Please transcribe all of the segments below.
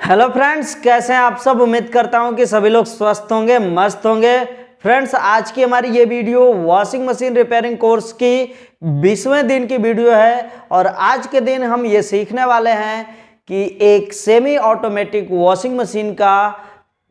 Hello friends, कैसे हैं आप सब। उम्मीद करता हूं कि सभी लोग स्वस्थ होंगे, मस्त होंगे। फ्रेंड्स, आज की हमारी ये video washing machine repairing course की 20वें दिन की वीडियो है और आज के दिन हम ये सीखने वाले हैं कि एक सेमी ऑटोमेटिक वॉशिंग मशीन का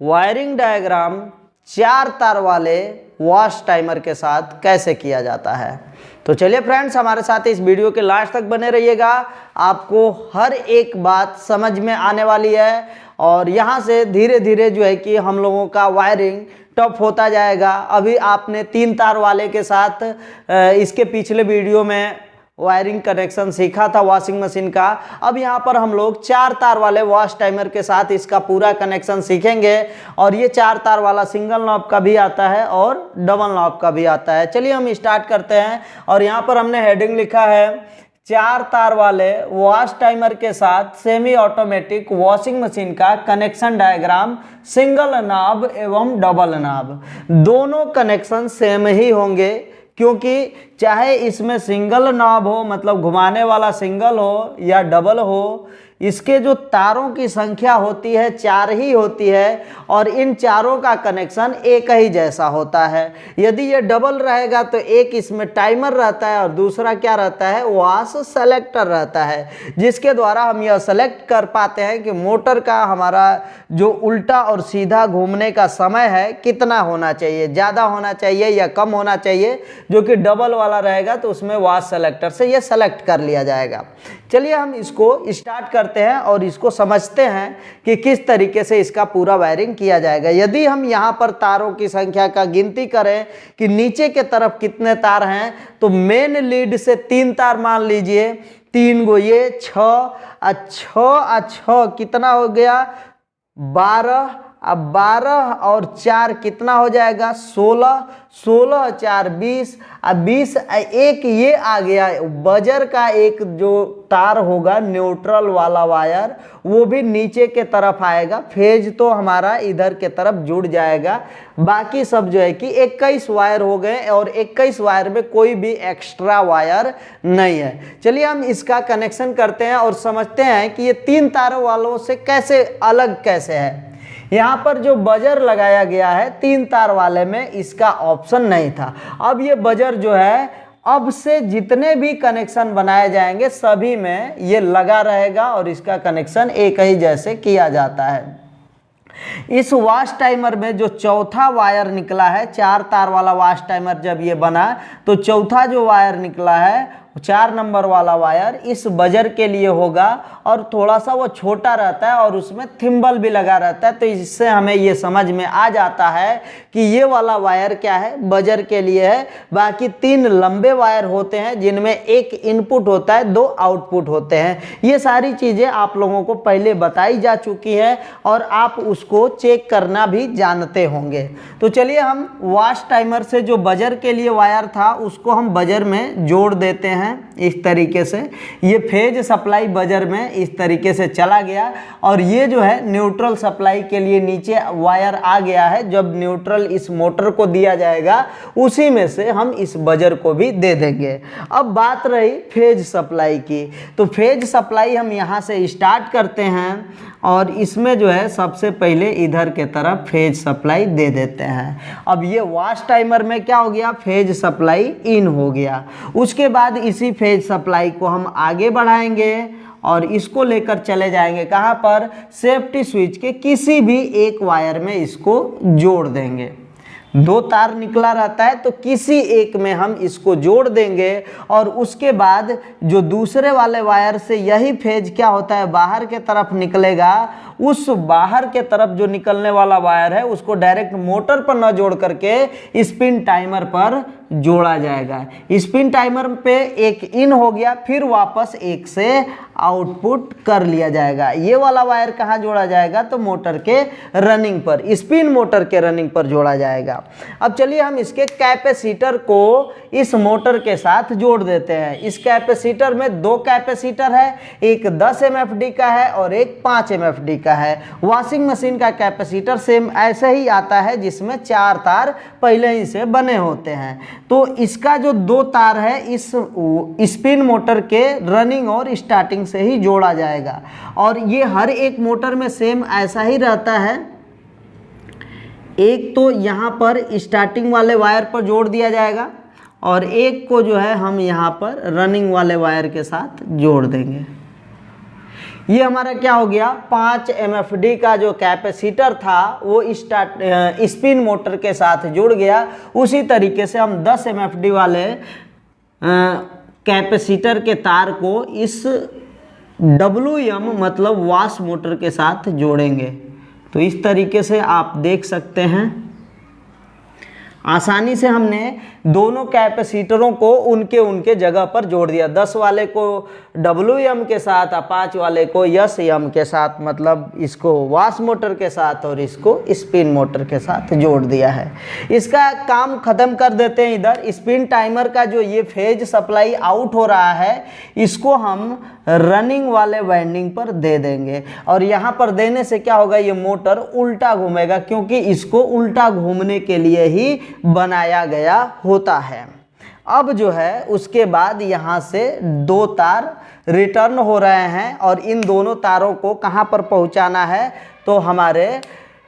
वायरिंग डायग्राम 4 तार वाले वॉश टाइमर के साथ कैसे किया जाता है। तो चलिए फ्रेंड्स, हमारे साथ इस वीडियो के लास्ट तक बने रहिएगा। आपको हर एक बात समझ में आने वाली है और यहाँ से धीरे धीरे जो है कि हम लोगों का वायरिंग टफ होता जाएगा। अभी आपने 3 तार वाले के साथ इसके पिछले वीडियो में वायरिंग कनेक्शन सीखा था वॉशिंग मशीन का। अब यहाँ पर हम लोग 4 तार वाले वॉश टाइमर के साथ इसका पूरा कनेक्शन सीखेंगे और ये 4 तार वाला सिंगल नॉब का भी आता है और डबल नॉब का भी आता है। चलिए हम स्टार्ट करते हैं और यहाँ पर हमने हेडिंग लिखा है 4 तार वाले वॉश टाइमर के साथ सेमी ऑटोमेटिक वॉशिंग मशीन का कनेक्शन डायग्राम, सिंगल नॉब एवं डबल नॉब। दोनों कनेक्शन सेम ही होंगे क्योंकि चाहे इसमें सिंगल नॉब हो, मतलब घुमाने वाला सिंगल हो या डबल हो, इसके जो तारों की संख्या होती है 4 ही होती है और इन चारों का कनेक्शन एक ही जैसा होता है। यदि ये डबल रहेगा तो एक इसमें टाइमर रहता है और दूसरा क्या रहता है, वॉश सेलेक्टर रहता है, जिसके द्वारा हम यह सेलेक्ट कर पाते हैं कि मोटर का हमारा जो उल्टा और सीधा घूमने का समय है कितना होना चाहिए, ज़्यादा होना चाहिए या कम होना चाहिए। जो कि डबल वाला रहेगा तो उसमें वॉश सेलेक्टर से ये सेलेक्ट कर लिया जाएगा। चलिए हम इसको स्टार्ट करते हैं और इसको समझते हैं कि किस तरीके से इसका पूरा वायरिंग किया जाएगा। यदि हम यहाँ पर तारों की संख्या का गिनती करें कि नीचे के तरफ कितने तार हैं, तो मेन लीड से 3 तार मान लीजिए, 3 गो ये 6 कितना हो गया, 12। अब 12 और 4 कितना हो जाएगा, 16 16 4 20। अब 20 एक ये आ गया बजर का एक जो तार होगा न्यूट्रल वाला वायर, वो भी नीचे के तरफ आएगा। फेज तो हमारा इधर के तरफ जुड़ जाएगा। बाकी सब जो है कि 21 वायर हो गए और 21 वायर में कोई भी एक्स्ट्रा वायर नहीं है। चलिए हम इसका कनेक्शन करते हैं और समझते हैं कि ये 3 तारों वालों से कैसे अलग कैसे है। यहाँ पर जो बजर लगाया गया है 3 तार वाले में, इसका ऑप्शन नहीं था। अब ये बजर जो है, अब से जितने भी कनेक्शन बनाए जाएंगे सभी में ये लगा रहेगा और इसका कनेक्शन एक ही जैसे किया जाता है। इस वॉश टाइमर में जो चौथा वायर निकला है, 4 तार वाला वॉश टाइमर जब ये बना तो चौथा जो वायर निकला है 4 नंबर वाला वायर इस बजर के लिए होगा और थोड़ा सा वो छोटा रहता है और उसमें थिम्बल भी लगा रहता है। तो इससे हमें ये समझ में आ जाता है कि ये वाला वायर क्या है, बजर के लिए है। बाकी 3 लंबे वायर होते हैं जिनमें एक इनपुट होता है, 2 आउटपुट होते हैं। ये सारी चीज़ें आप लोगों को पहले बताई जा चुकी है और आप उसको चेक करना भी जानते होंगे। तो चलिए हम वॉश टाइमर से जो बजर के लिए वायर था उसको हम बजर में जोड़ देते हैं। इस तरीके से ये फेज सप्लाई बजर में इस तरीके से चला गया और ये जो है न्यूट्रल सप्लाई के लिए नीचे वायर आ गया है। जब न्यूट्रल इस मोटर को दिया जाएगा उसी में से हम इस बजर को भी दे देंगे। अब बात रही फेज सप्लाई की, तो फेज सप्लाई हम यहाँ से स्टार्ट करते हैं और इसमें जो है सबसे पहले इधर के तरफ फेज सप्लाई दे देते हैं। अब ये वॉश टाइमर में क्या हो गया, फेज सप्लाई इन हो गया। उसके बाद इसी फेज सप्लाई को हम आगे बढ़ाएंगे और इसको लेकर चले जाएंगे कहाँ पर, सेफ्टी स्विच के किसी भी एक वायर में इसको जोड़ देंगे। 2 तार निकला रहता है तो किसी एक में हम इसको जोड़ देंगे और उसके बाद जो दूसरे वाले वायर से यही फेज क्या होता है, बाहर के तरफ निकलेगा। उस बाहर के तरफ जो निकलने वाला वायर है उसको डायरेक्ट मोटर पर न जोड़ करके स्पिन टाइमर पर जोड़ा जाएगा। स्पिन टाइमर पे एक इन हो गया, फिर वापस एक से आउटपुट कर लिया जाएगा। ये वाला वायर कहाँ जोड़ा जाएगा, तो मोटर के रनिंग पर, स्पिन मोटर के रनिंग पर जोड़ा जाएगा। अब चलिए हम इसके कैपेसिटर को इस मोटर के साथ जोड़ देते हैं। इस कैपेसिटर में 2 कैपेसिटर है, एक 10 MFD का है और एक 5 MFD का है। वॉशिंग मशीन का कैपेसिटर सेम ऐसे ही आता है जिसमें 4 तार पहले ही से बने होते हैं। तो इसका जो 2 तार है इस स्पिन मोटर के रनिंग और स्टार्टिंग से ही जोड़ा जाएगा। और ये हर एक मोटर में सेम ऐसा ही रहता है। एक तो यहाँ पर स्टार्टिंग वाले वायर पर जोड़ दिया जाएगा और एक को जो है हम यहाँ पर रनिंग वाले वायर के साथ जोड़ देंगे। ये हमारा क्या हो गया, 5 MFD का जो कैपेसिटर था वो स्पिन मोटर के साथ जुड़ गया। उसी तरीके से हम 10 MFD वाले कैपेसिटर के तार को इस WM मतलब वाश मोटर के साथ जोड़ेंगे। तो इस तरीके से आप देख सकते हैं आसानी से हमने दोनों कैपेसिटरों को उनके जगह पर जोड़ दिया। 10 वाले को WM के साथ और 5 वाले को SM के साथ, मतलब इसको वाश मोटर के साथ और इसको स्पिन मोटर के साथ जोड़ दिया है। इसका काम ख़त्म कर देते हैं। इधर स्पिन टाइमर का जो ये फेज सप्लाई आउट हो रहा है इसको हम रनिंग वाले वाइंडिंग पर दे देंगे और यहाँ पर देने से क्या होगा, ये मोटर उल्टा घूमेगा क्योंकि इसको उल्टा घूमने के लिए ही बनाया गया होता है। अब जो है उसके बाद यहाँ से 2 तार रिटर्न हो रहे हैं और इन दोनों तारों को कहाँ पर पहुँचाना है, तो हमारे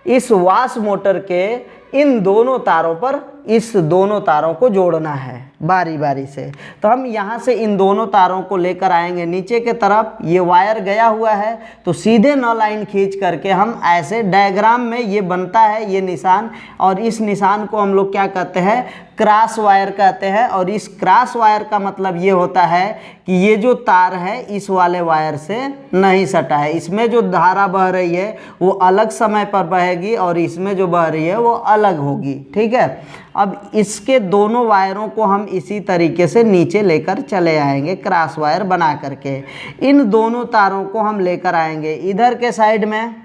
इस वाश मोटर के इन दोनों तारों पर इस दोनों तारों को जोड़ना है बारी बारी से। तो हम यहाँ से इन दोनों तारों को लेकर आएंगे नीचे के तरफ। ये वायर गया हुआ है तो सीधे 9 लाइन खींच करके हम ऐसे डायग्राम में ये बनता है ये निशान, और इस निशान को हम लोग क्या कहते हैं, क्रॉस वायर कहते हैं। और इस क्रॉस वायर का मतलब ये होता है कि ये जो तार है इस वाले वायर से नहीं सटा है। इसमें जो धारा बह रही है वो अलग समय पर बहेगी और इसमें जो बह रही है वो अलग होगी, ठीक है। अब इसके दोनों वायरों को हम इसी तरीके से नीचे लेकर चले आएंगे क्रॉस वायर बना करके। इन दोनों तारों को हम लेकर आएंगे इधर के साइड में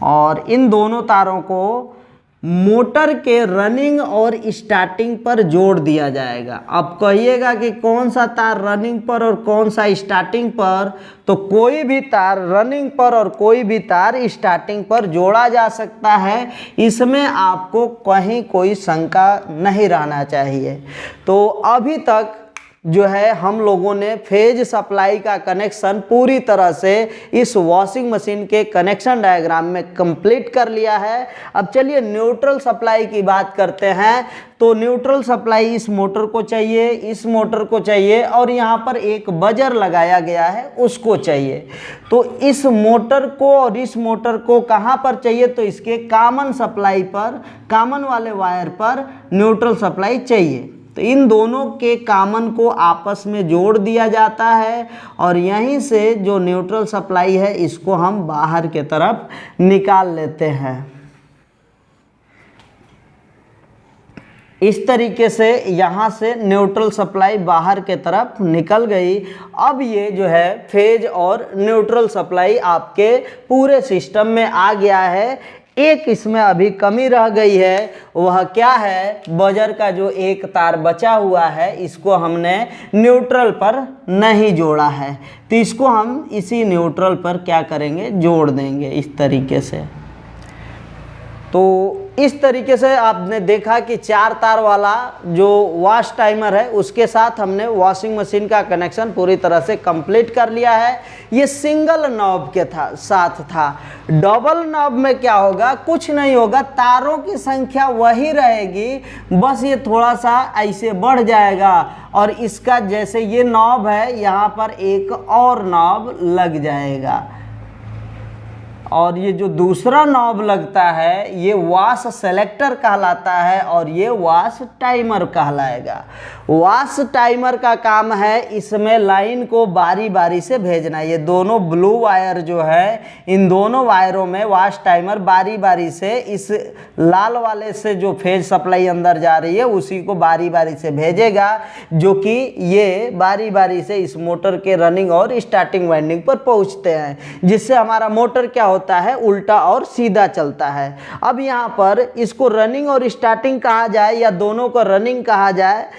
और इन दोनों तारों को मोटर के रनिंग और स्टार्टिंग पर जोड़ दिया जाएगा। अब कहिएगा कि कौन सा तार रनिंग पर और कौन सा स्टार्टिंग पर, तो कोई भी तार रनिंग पर और कोई भी तार स्टार्टिंग पर जोड़ा जा सकता है। इसमें आपको कहीं कोई शंका नहीं रहना चाहिए। तो अभी तक जो है हम लोगों ने फेज सप्लाई का कनेक्शन पूरी तरह से इस वॉशिंग मशीन के कनेक्शन डायग्राम में कंप्लीट कर लिया है। अब चलिए न्यूट्रल सप्लाई की बात करते हैं। तो न्यूट्रल सप्लाई इस मोटर को चाहिए, इस मोटर को चाहिए और यहाँ पर एक बजर लगाया गया है उसको चाहिए। तो इस मोटर को और इस मोटर को कहाँ पर चाहिए, तो इसके कॉमन सप्लाई पर, कॉमन वाले वायर पर न्यूट्रल सप्लाई चाहिए। तो इन दोनों के कॉमन को आपस में जोड़ दिया जाता है और यहीं से जो न्यूट्रल सप्लाई है इसको हम बाहर के तरफ निकाल लेते हैं। इस तरीके से यहाँ से न्यूट्रल सप्लाई बाहर के तरफ निकल गई। अब ये जो है फेज और न्यूट्रल सप्लाई आपके पूरे सिस्टम में आ गया है। एक इसमें अभी कमी रह गई है, वह क्या है, बजर का जो एक तार बचा हुआ है इसको हमने न्यूट्रल पर नहीं जोड़ा है। तो इसको हम इसी न्यूट्रल पर क्या करेंगे, जोड़ देंगे इस तरीके से। तो इस तरीके से आपने देखा कि 4 तार वाला जो वॉश टाइमर है उसके साथ हमने वॉशिंग मशीन का कनेक्शन पूरी तरह से कंप्लीट कर लिया है। ये सिंगल नॉब के साथ था। डबल नॉब में क्या होगा, कुछ नहीं होगा, तारों की संख्या वही रहेगी, बस ये थोड़ा सा ऐसे बढ़ जाएगा और इसका जैसे ये नॉब है यहाँ पर एक और नॉब लग जाएगा और ये जो दूसरा नॉब लगता है ये वॉश सेलेक्टर कहलाता है और ये वॉश टाइमर कहलाएगा। वॉश टाइमर का काम है इसमें लाइन को बारी बारी से भेजना। ये दोनों ब्लू वायर जो है इन दोनों वायरों में वॉश टाइमर बारी बारी से इस लाल वाले से जो फेज सप्लाई अंदर जा रही है उसी को बारी बारी से भेजेगा, जो कि ये बारी बारी से इस मोटर के रनिंग और स्टार्टिंग वाइंडिंग पर पहुंचते हैं, जिससे हमारा मोटर क्या होता है, उल्टा और सीधा चलता है। अब यहाँ पर इसको रनिंग और स्टार्टिंग कहा जाए या दोनों को रनिंग कहा जाए,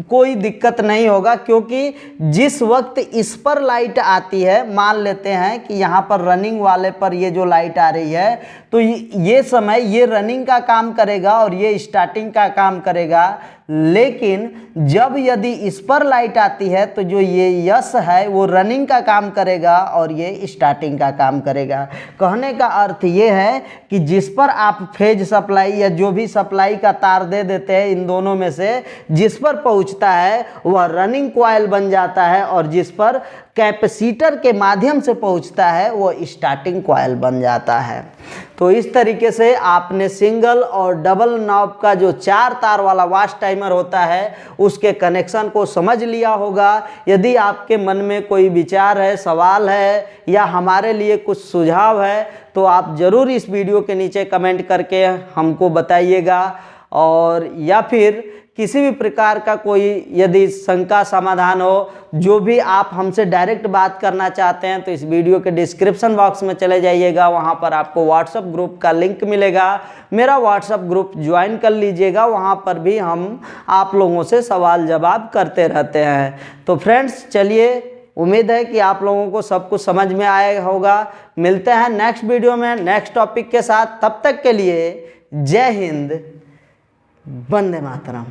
कोई दिक्कत नहीं होगा, क्योंकि जिस वक्त इस पर लाइट आती है, मान लेते हैं कि यहाँ पर रनिंग वाले पर ये जो लाइट आ रही है, तो ये समय ये रनिंग का काम करेगा और ये स्टार्टिंग का काम करेगा। लेकिन जब यदि इस पर लाइट आती है तो जो ये यस है वो रनिंग का काम करेगा और ये स्टार्टिंग का काम करेगा। कहने का अर्थ ये है कि जिस पर आप फेज सप्लाई या जो भी सप्लाई का तार दे देते हैं, इन दोनों में से जिस पर पहुंचता है वह रनिंग कॉइल बन जाता है, और जिस पर कैपेसिटर के माध्यम से पहुंचता है वो स्टार्टिंग कॉइल बन जाता है। तो इस तरीके से आपने सिंगल और डबल नॉब का जो 4 तार वाला वॉच टाइमर होता है उसके कनेक्शन को समझ लिया होगा। यदि आपके मन में कोई विचार है, सवाल है या हमारे लिए कुछ सुझाव है तो आप ज़रूर इस वीडियो के नीचे कमेंट करके हमको बताइएगा, और या फिर किसी भी प्रकार का कोई यदि शंका समाधान हो, जो भी आप हमसे डायरेक्ट बात करना चाहते हैं, तो इस वीडियो के डिस्क्रिप्शन बॉक्स में चले जाइएगा, वहां पर आपको व्हाट्सएप ग्रुप का लिंक मिलेगा। मेरा व्हाट्सएप ग्रुप ज्वाइन कर लीजिएगा, वहां पर भी हम आप लोगों से सवाल जवाब करते रहते हैं। तो फ्रेंड्स चलिए, उम्मीद है कि आप लोगों को सब कुछ समझ में आया होगा। मिलते हैं नेक्स्ट वीडियो में नेक्स्ट टॉपिक के साथ। तब तक के लिए जय हिंद, वंदे मातरम।